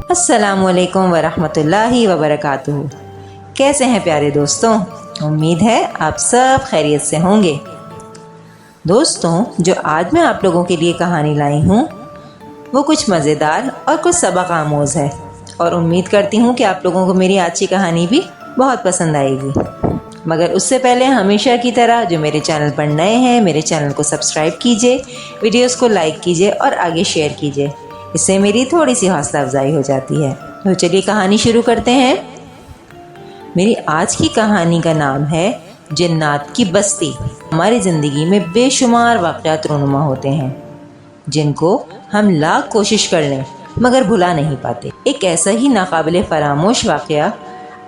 السلام علیکم ورحمۃ اللہ وبرکاتہ۔ کیسے ہیں پیارے دوستوں؟ امید ہے آپ سب خیریت سے ہوں گے۔ دوستوں، جو آج میں آپ لوگوں کے لیے کہانی لائی ہوں وہ کچھ مزیدار اور کچھ سبق آموز ہے، اور امید کرتی ہوں کہ آپ لوگوں کو میری آج کی کہانی بھی بہت پسند آئے گی۔ مگر اس سے پہلے ہمیشہ کی طرح جو میرے چینل پر نئے ہیں، میرے چینل کو سبسکرائب کیجئے، ویڈیوز کو لائک کیجئے اور آگے شیئر کیجئے، اس سے میری تھوڑی سی حوصلہ افزائی ہو جاتی ہے۔ تو چلیے کہانی شروع کرتے ہیں۔ میری آج کی کہانی کا نام ہے جنات کی بستی۔ ہماری زندگی میں بے شمار واقعات رونما ہوتے ہیں جن کو ہم لاکھ کوشش کر لیں مگر بھلا نہیں پاتے۔ ایک ایسا ہی ناقابل فراموش واقعہ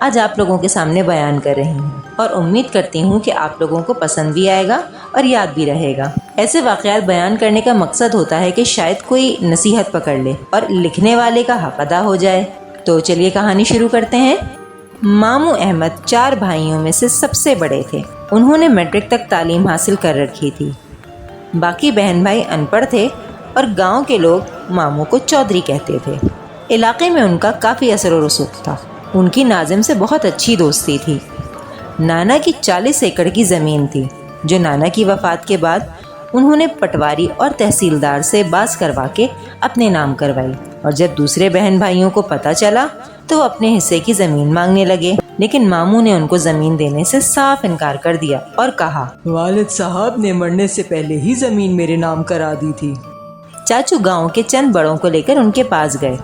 آج آپ لوگوں کے سامنے بیان کر رہی ہوں، اور امید کرتی ہوں کہ آپ لوگوں کو پسند بھی آئے گا اور یاد بھی رہے گا۔ ایسے واقعات بیان کرنے کا مقصد ہوتا ہے کہ شاید کوئی نصیحت پکڑ لے اور لکھنے والے کا حق ادا ہو جائے۔ تو چلیے کہانی شروع کرتے ہیں۔ ماموں احمد 4 بھائیوں میں سے سب سے بڑے تھے۔ انہوں نے میٹرک تک تعلیم حاصل کر رکھی تھی۔ باقی بہن بھائی ان پڑھ تھے اور گاؤں کے لوگ ماموں کو چودھری کہتے تھے۔ علاقے میں ان کا کافی اثر و رسوخ تھا۔ ان کی ناظم سے بہت اچھی دوستی تھی۔ نانا کی 40 ایکڑ کی زمین تھی جو نانا کی وفات کے بعد انہوں نے پٹواری اور تحصیلدار سے باز کروا کے اپنے نام کروائی، اور جب دوسرے بہن بھائیوں کو پتہ چلا تو وہ اپنے حصے کی زمین مانگنے لگے، لیکن ماموں نے ان کو زمین دینے سے صاف انکار کر دیا اور کہا، والد صاحب نے مرنے سے پہلے ہی زمین میرے نام کرا دی تھی۔ چاچو گاؤں کے چند بڑوں کو لے کر ان کے پاس گئے۔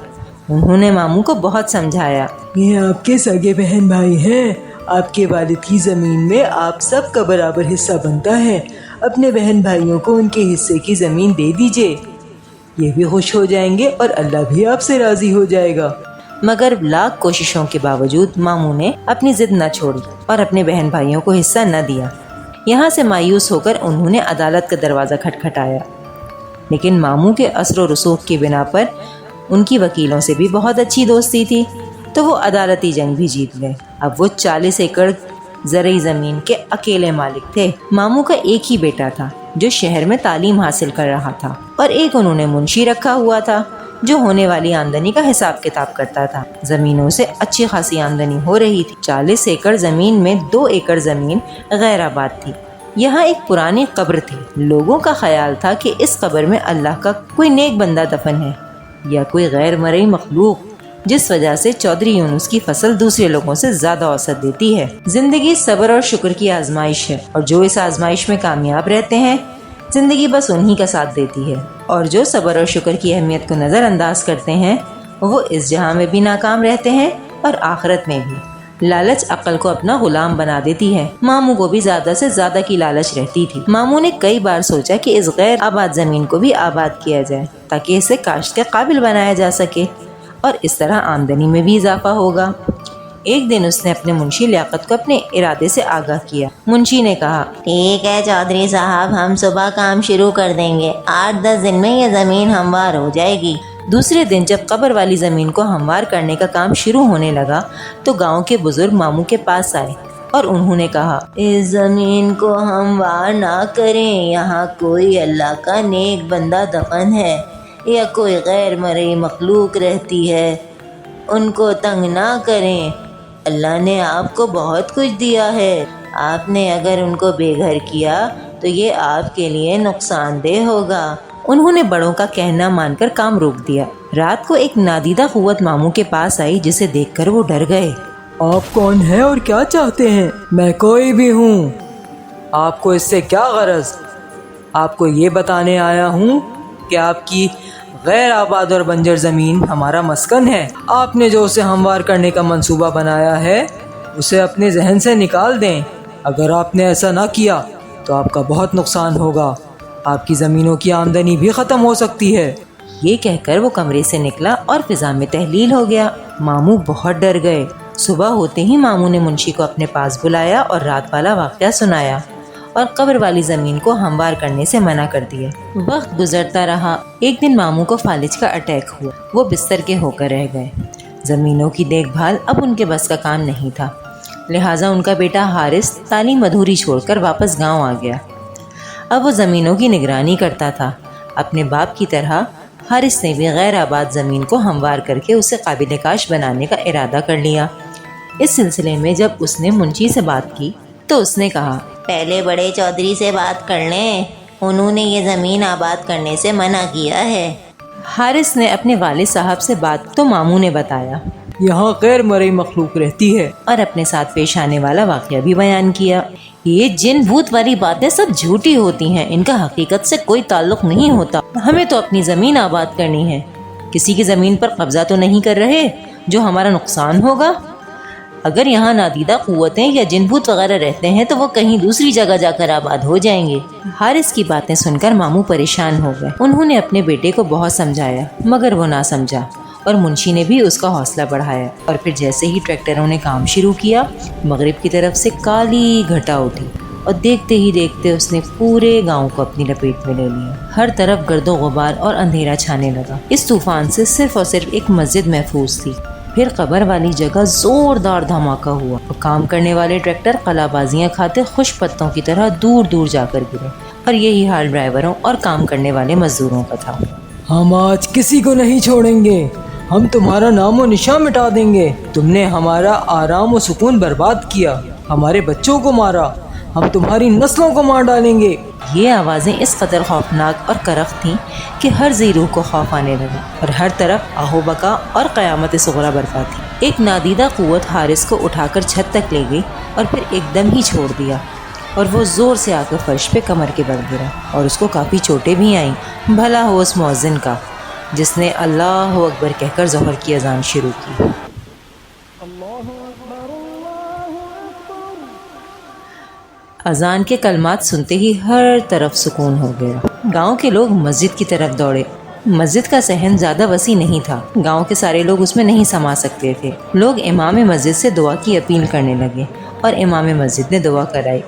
انہوں نے ماموں کو بہت سمجھایا۔ یہ آپ کے سگے بہن بھائی ہیں، آپ کے والد کی زمین میں آپ سب کا برابر حصہ بنتا ہے، اپنے بہن بھائیوں کو ان کے حصے کی زمین دے دیجئے، یہ بھی خوش ہو جائیں گے اور اللہ بھی آپ سے راضی ہو جائے گا۔ مگر لاکھ کوششوں کے باوجود ماموں نے اپنی ضد نہ چھوڑی اور اپنے بہن بھائیوں کو حصہ نہ دیا۔ یہاں سے مایوس ہو کر انہوں نے عدالت کا دروازہ کھٹکھٹایا، لیکن ماموں کے اثر و رسوخ کی بنا پر ان کی وکیلوں سے بھی بہت اچھی دوستی تھی، تو وہ عدالتی جنگ بھی جیت گئے۔ اب وہ 40 ایکڑ زرعی زمین کے اکیلے مالک تھے۔ ماموں کا ایک ہی بیٹا تھا جو شہر میں تعلیم حاصل کر رہا تھا، اور ایک انہوں نے منشی رکھا ہوا تھا جو ہونے والی آمدنی کا حساب کتاب کرتا تھا۔ زمینوں سے اچھی خاصی آمدنی ہو رہی تھی۔ 40 ایکڑ زمین میں 2 ایکڑ زمین غیر آباد تھی۔ یہاں ایک پرانی قبر تھی۔ لوگوں کا خیال تھا کہ اس قبر میں اللہ کا کوئی نیک بندہ دفن ہے یا کوئی غیر مرئی مخلوق، جس وجہ سے چودھری یونس کی فصل دوسرے لوگوں سے زیادہ اوسط دیتی ہے۔ زندگی صبر اور شکر کی آزمائش ہے، اور جو اس آزمائش میں کامیاب رہتے ہیں زندگی بس انہی کا ساتھ دیتی ہے، اور جو صبر اور شکر کی اہمیت کو نظر انداز کرتے ہیں وہ اس جہاں میں بھی ناکام رہتے ہیں اور آخرت میں بھی۔ لالچ عقل کو اپنا غلام بنا دیتی ہے۔ ماموں کو بھی زیادہ سے زیادہ کی لالچ رہتی تھی۔ ماموں نے کئی بار سوچا کہ اس غیر آباد زمین کو بھی آباد کیا جائے تاکہ اسے کاشت کے قابل بنایا جا سکے، اور اس طرح آمدنی میں بھی اضافہ ہوگا۔ ایک دن اس نے اپنے منشی لیاقت کو اپنے ارادے سے آگاہ کیا۔ منشی نے کہا، ٹھیک ہے چودھری صاحب، ہم صبح کام شروع کر دیں گے، 8-10 دن میں یہ زمین ہموار ہو جائے گی۔ دوسرے دن جب قبر والی زمین کو ہموار کرنے کا کام شروع ہونے لگا تو گاؤں کے بزرگ ماموں کے پاس آئے اور انہوں نے کہا، اس زمین کو ہموار نہ کریں، یہاں کوئی اللہ کا نیک بندہ دفن ہے یا کوئی غیر مرئی مخلوق رہتی ہے، ان کو تنگ نہ کریں۔ اللہ نے آپ کو بہت کچھ دیا ہے، آپ نے اگر ان کو بے گھر کیا تو یہ آپ کے لیے نقصان دہ ہوگا۔ انہوں نے بڑوں کا کہنا مان کر کام روک دیا۔ رات کو ایک نادیدہ قوت ماموں کے پاس آئی جسے دیکھ کر وہ ڈر گئے۔ آپ کون ہیں اور کیا چاہتے ہیں؟ میں کوئی بھی ہوں، آپ کو اس سے کیا غرض؟ آپ کو یہ بتانے آیا ہوں کہ آپ کی غیر آباد اور بنجر زمین ہمارا مسکن ہے۔ آپ نے جو اسے ہموار کرنے کا منصوبہ بنایا ہے اسے اپنے ذہن سے نکال دیں۔ اگر آپ نے ایسا نہ کیا تو آپ کا بہت نقصان ہوگا، آپ کی زمینوں کی آمدنی بھی ختم ہو سکتی ہے۔ یہ کہہ کر وہ کمرے سے نکلا اور فضا میں تحلیل ہو گیا۔ ماموں بہت ڈر گئے۔ صبح ہوتے ہی ماموں نے منشی کو اپنے پاس بلایا اور رات والا واقعہ سنایا اور قبر والی زمین کو ہموار کرنے سے منع کر دیا۔ وقت گزرتا رہا۔ ایک دن ماموں کو فالج کا اٹیک ہوا۔ وہ بستر کے ہو کر رہ گئے۔ زمینوں کی دیکھ بھال اب ان کے بس کا کام نہیں تھا، لہٰذا ان کا بیٹا حارث تعلیم ادھوری چھوڑ کر واپس گاؤں آ گیا۔ اب وہ زمینوں کی نگرانی کرتا تھا۔ اپنے باپ کی طرح حارث نے بھی غیر آباد زمین کو ہموار کر کے اسے قابل کاشت بنانے کا ارادہ کر لیا۔ اس سلسلے میں جب اس نے منشی سے بات کی تو اس نے کہا، پہلے بڑے چودھری سے بات کر لیں، انہوں نے یہ زمین آباد کرنے سے منع کیا ہے۔ حارث نے اپنے والد صاحب سے بات تو ماموں نے بتایا یہاں غیر مرئی مخلوق رہتی ہے۔ اور اپنے ساتھ پیش آنے والا واقعہ بھی بیان کیا۔ یہ جن بھوت والی باتیں سب جھوٹی ہوتی ہیں، ان کا حقیقت سے کوئی تعلق نہیں ہوتا۔ ہمیں تو اپنی زمین آباد کرنی ہے، کسی کی زمین پر قبضہ تو نہیں کر رہے جو ہمارا نقصان ہوگا۔ اگر یہاں نادیدہ قوتیں یا جن بھوت وغیرہ رہتے ہیں تو وہ کہیں دوسری جگہ جا کر آباد ہو جائیں گے۔ حارث کی باتیں سن کر ماموں پریشان ہو گئے۔ انہوں نے اپنے بیٹے کو بہت سمجھایا مگر وہ نہ سمجھا، اور منشی نے بھی اس کا حوصلہ بڑھایا۔ اور پھر جیسے ہی ٹریکٹروں نے کام شروع کیا، مغرب کی طرف سے کالی گھٹا اٹھی اور دیکھتے ہی دیکھتے اس نے پورے گاؤں کو اپنی لپیٹ میں لے لیا۔ ہر طرف گرد و غبار اور اندھیرا چھانے لگا۔ اس طوفان سے صرف اور صرف ایک مسجد محفوظ تھی۔ پھر قبر والی جگہ زوردار دھماکہ ہوا اور کام کرنے والے ٹریکٹر قلع بازیاں کھاتے خشک پتوں کی طرح دور دور جا کر گرے، اور یہی حال ڈرائیوروں اور کام کرنے والے مزدوروں کا تھا۔ ہم آج کسی کو نہیں چھوڑیں گے، ہم تمہارا نام و نشان مٹا دیں گے۔ تم نے ہمارا آرام و سکون برباد کیا، ہمارے بچوں کو مارا، ہم تمہاری نسلوں کو مار ڈالیں گے۔ یہ آوازیں اس قدر خوفناک اور کرخت تھیں کہ ہر ذی روح کو خوف آنے لگا، اور ہر طرف آہ و بکا اور قیامت صغریٰ برپا تھی۔ ایک نادیدہ قوت حارث کو اٹھا کر چھت تک لے گئی اور پھر ایک دم ہی چھوڑ دیا، اور وہ زور سے آ کر فرش پہ کمر کے بل گرا، اور اس کو کافی چوٹیں بھی آئیں۔ بھلا ہو اس مؤذن کا جس نے اللہ اکبر کہہ کر ظہر کی اذان شروع کی۔ اذان کے کلمات سنتے ہی ہر طرف سکون ہو گیا۔ گاؤں کے لوگ مسجد کی طرف دوڑے۔ مسجد کا صحن زیادہ وسیع نہیں تھا، گاؤں کے سارے لوگ اس میں نہیں سما سکتے تھے۔ لوگ امام مسجد سے دعا کی اپیل کرنے لگے اور امام مسجد نے دعا کرائی۔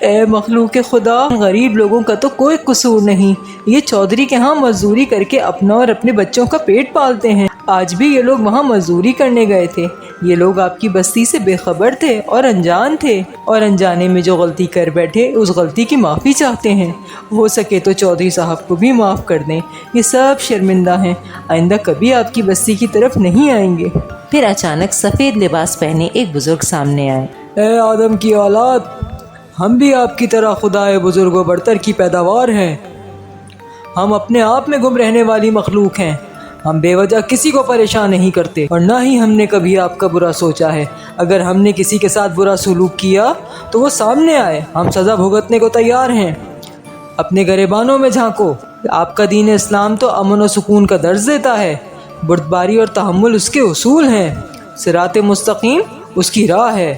اے مخلوق خدا، غریب لوگوں کا تو کوئی قصور نہیں، یہ چودھری کے ہاں مزدوری کر کے اپنا اور اپنے بچوں کا پیٹ پالتے ہیں۔ آج بھی یہ لوگ وہاں مزدوری کرنے گئے تھے۔ یہ لوگ آپ کی بستی سے بے خبر تھے اور انجان تھے، اور انجانے میں جو غلطی کر بیٹھے اس غلطی کی معافی چاہتے ہیں۔ ہو سکے تو چودھری صاحب کو بھی معاف کر دیں، یہ سب شرمندہ ہیں، آئندہ کبھی آپ کی بستی کی طرف نہیں آئیں گے۔ پھر اچانک سفید لباس پہنے ایک بزرگ سامنے آئے۔ اے آدم کی اولاد، ہم بھی آپ کی طرح خدائے بزرگ و برتر کی پیداوار ہیں۔ ہم اپنے آپ میں گم رہنے والی مخلوق ہیں۔ ہم بے وجہ کسی کو پریشان نہیں کرتے، اور نہ ہی ہم نے کبھی آپ کا برا سوچا ہے۔ اگر ہم نے کسی کے ساتھ برا سلوک کیا تو وہ سامنے آئے، ہم سزا بھگتنے کو تیار ہیں۔ اپنے گریبانوں میں جھانکو، آپ کا دین اسلام تو امن و سکون کا درس دیتا ہے، بردباری اور تحمل اس کے اصول ہیں، صراط مستقیم اس کی راہ ہے،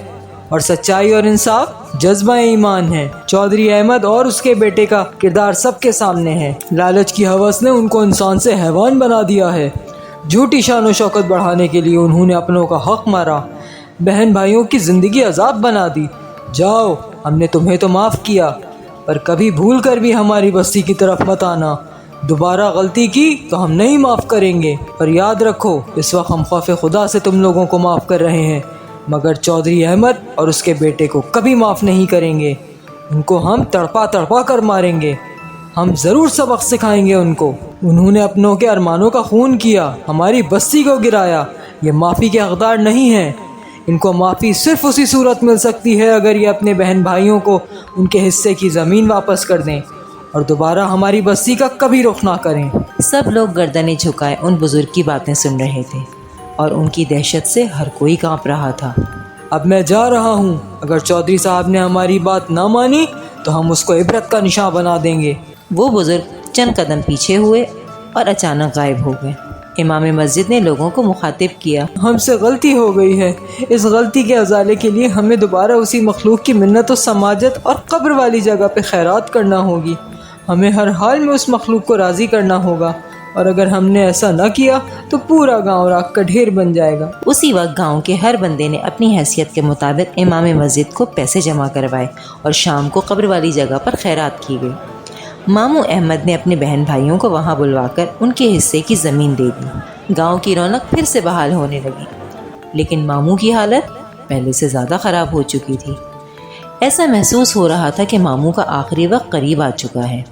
اور سچائی اور انصاف جذبہ ایمان ہے۔ چودھری احمد اور اس کے بیٹے کا کردار سب کے سامنے ہے۔ لالچ کی ہوس نے ان کو انسان سے حیوان بنا دیا ہے۔ جھوٹی شان و شوکت بڑھانے کے لیے انہوں نے اپنوں کا حق مارا، بہن بھائیوں کی زندگی عذاب بنا دی۔ جاؤ، ہم نے تمہیں تو معاف کیا، پر کبھی بھول کر بھی ہماری بستی کی طرف مت آنا۔ دوبارہ غلطی کی تو ہم نہیں معاف کریں گے، پر یاد رکھو اس وقت ہم خوف خدا سے تم لوگوں کو معاف کر رہے ہیں، مگر چودھری احمد اور اس کے بیٹے کو کبھی معاف نہیں کریں گے۔ ان کو ہم تڑپا تڑپا کر ماریں گے، ہم ضرور سبق سکھائیں گے ان کو۔ انہوں نے اپنوں کے ارمانوں کا خون کیا، ہماری بستی کو گرایا، یہ معافی کے حقدار نہیں ہیں۔ ان کو معافی صرف اسی صورت مل سکتی ہے اگر یہ اپنے بہن بھائیوں کو ان کے حصے کی زمین واپس کر دیں اور دوبارہ ہماری بستی کا کبھی رخ نہ کریں۔ سب لوگ گردنیں جھکائے ان بزرگ کی باتیں سن رہے تھے، اور ان کی دہشت سے ہر کوئی کانپ رہا تھا۔ اب میں جا رہا ہوں، اگر چودھری صاحب نے ہماری بات نہ مانی تو ہم اس کو عبرت کا نشان بنا دیں گے۔ وہ بزرگ چند قدم پیچھے ہوئے اور اچانک غائب ہو گئے۔ امام مسجد نے لوگوں کو مخاطب کیا، ہم سے غلطی ہو گئی ہے، اس غلطی کے ازالے کے لیے ہمیں دوبارہ اسی مخلوق کی منت و سماجت اور قبر والی جگہ پہ خیرات کرنا ہوگی۔ ہمیں ہر حال میں اس مخلوق کو راضی کرنا ہوگا، اور اگر ہم نے ایسا نہ کیا تو پورا گاؤں راکھ کا ڈھیر بن جائے گا۔ اسی وقت گاؤں کے ہر بندے نے اپنی حیثیت کے مطابق امام مسجد کو پیسے جمع کروائے، اور شام کو قبر والی جگہ پر خیرات کی گئی۔ ماموں احمد نے اپنے بہن بھائیوں کو وہاں بلوا کر ان کے حصے کی زمین دے دی۔ گاؤں کی رونق پھر سے بحال ہونے لگی، لیکن ماموں کی حالت پہلے سے زیادہ خراب ہو چکی تھی۔ ایسا محسوس ہو رہا تھا کہ ماموں کا آخری وقت قریب آ چکا ہے۔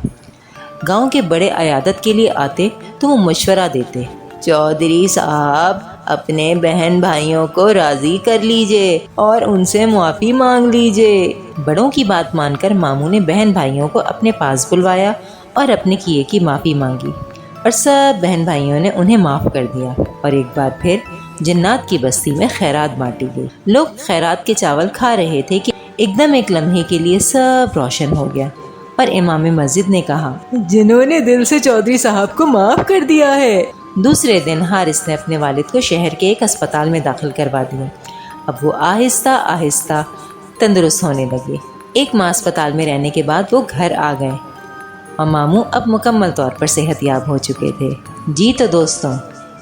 گاؤں کے بڑے عیادت کے لیے آتے تو وہ مشورہ دیتے، چودھری صاحب اپنے بہن بھائیوں کو راضی کر لیجئے اور ان سے معافی مانگ لیجئے۔ بڑوں کی بات مان کر ماموں نے بہن بھائیوں کو اپنے پاس بلوایا اور اپنے کیے کی معافی مانگی، اور سب بہن بھائیوں نے انہیں معاف کر دیا، اور ایک بار پھر جنات کی بستی میں خیرات بانٹی گئی۔ لوگ خیرات کے چاول کھا رہے تھے کہ ایک دم ایک لمحے کے لیے سب روشن ہو گیا، اور امام مسجد نے کہا، جنہوں نے دل سے چودھری صاحب کو معاف کر دیا ہے۔ دوسرے دن حارث نے اپنے والد کو شہر کے ایک اسپتال میں داخل کروا دیا۔ اب وہ آہستہ آہستہ تندرست ہونے لگے۔ ایک ماہ اسپتال میں رہنے کے بعد وہ گھر آ گئے اور ماموں اب مکمل طور پر صحت یاب ہو چکے تھے۔ جی تو دوستوں،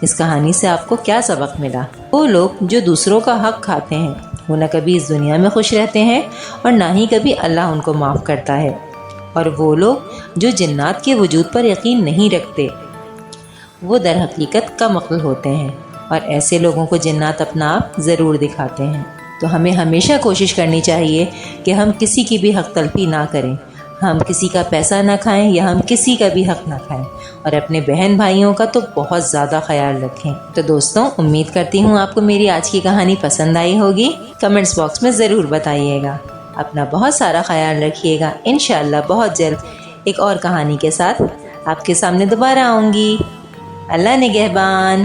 اس کہانی سے آپ کو کیا سبق ملا؟ وہ لوگ جو دوسروں کا حق کھاتے ہیں وہ نہ کبھی اس دنیا میں خوش رہتے ہیں اور نہ ہی کبھی اللہ ان کو معاف کرتا ہے، اور وہ لوگ جو جنات کے وجود پر یقین نہیں رکھتے وہ در حقیقت کم عقل ہوتے ہیں، اور ایسے لوگوں کو جنات اپنا آپ ضرور دکھاتے ہیں۔ تو ہمیں ہمیشہ کوشش کرنی چاہیے کہ ہم کسی کی بھی حق تلفی نہ کریں، ہم کسی کا پیسہ نہ کھائیں یا ہم کسی کا بھی حق نہ کھائیں، اور اپنے بہن بھائیوں کا تو بہت زیادہ خیال رکھیں۔ تو دوستوں، امید کرتی ہوں آپ کو میری آج کی کہانی پسند آئی ہوگی۔ کمنٹس باکس میں ضرور بتائیے گا۔ اپنا بہت سارا خیال رکھیے گا۔ انشاءاللہ بہت جلد ایک اور کہانی کے ساتھ آپ کے سامنے دوبارہ آؤں گی۔ اللہ نگہبان۔